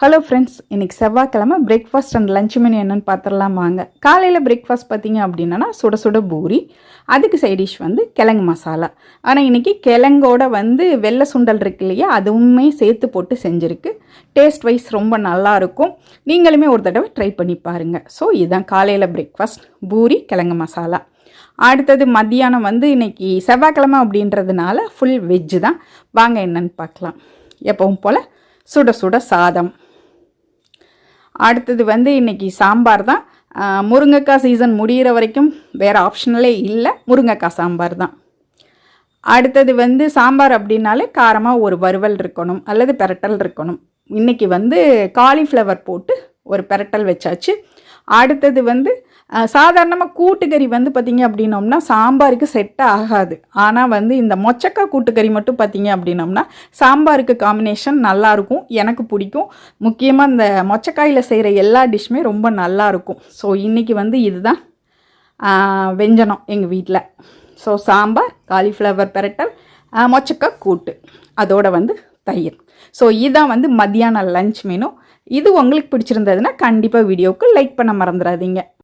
Hello friends, இன்றைக்கி செவ்வாய்க்கிழமை breakfast and lunch menu என்னென்னு பார்த்துடலாம் வாங்க. காலையில் பிரேக்ஃபாஸ்ட் பார்த்திங்க அப்படின்னா சுட சுட பூரி, அதுக்கு சைட் டிஷ் கிழங்கு மசாலா. ஆனால் இன்றைக்கி கிழங்கோட வெள்ளை சுண்டல் இருக்கு இல்லையா, அதுவுமே சேர்த்து போட்டு செஞ்சுருக்கு. டேஸ்ட் வைஸ் ரொம்ப நல்லாயிருக்கும். நீங்களுமே ஒரு தடவை ட்ரை பண்ணி பாருங்கள். ஸோ இதுதான் காலையில் பிரேக்ஃபாஸ்ட், பூரி கிழங்கு மசாலா. அடுத்தது மத்தியானம் இன்றைக்கி செவ்வாய்க்கிழமை அப்படின்றதுனால ஃபுல் வெஜ்ஜு தான். வாங்க என்னென்னு பார்க்கலாம். எப்பவும் போல் சுட சுட சாதம். அடுத்தது இன்றைக்கி சாம்பார் தான். முருங்கைக்காய் சீசன் முடிகிற வரைக்கும் வேறு ஆப்ஷனலே இல்லை, முருங்கைக்காய் சாம்பார் தான். அடுத்தது சாம்பார் அப்படின்னாலே காரமாக ஒரு வறுவல் இருக்கணும் அல்லது பெரட்டல் இருக்கணும். இன்றைக்கி காலிஃப்ளவர் போட்டு ஒரு பெரட்டல் வச்சாச்சு. அடுத்தது சாதாரணமாக கூட்டுக்கறி பார்த்திங்க அப்படின்னோம்னா சாம்பாருக்கு செட் ஆகாது. ஆனால் இந்த மொச்சக்காய் கூட்டுக்கறி மட்டும் பார்த்திங்க அப்படின்னோம்னா சாம்பாருக்கு காம்பினேஷன் நல்லாயிருக்கும், எனக்கு பிடிக்கும். முக்கியமாக இந்த மொச்சக்காயில் செய்கிற எல்லா டிஷ்ஷுமே ரொம்ப நல்லாயிருக்கும். ஸோ இன்றைக்கி இதுதான் வெஞ்சனம் எங்கள் வீட்டில். ஸோ சாம்பார், காலிஃப்ளவர் பெரட்டல், மொச்சக்காய் கூட்டு, அதோட தயிர். ஸோ இதுதான் மத்தியான லஞ்ச் மெனு. இது உங்களுக்கு பிடிச்சிருந்ததுன்னா கண்டிப்பாக வீடியோவுக்கு லைக் பண்ண மறந்துடாதீங்க.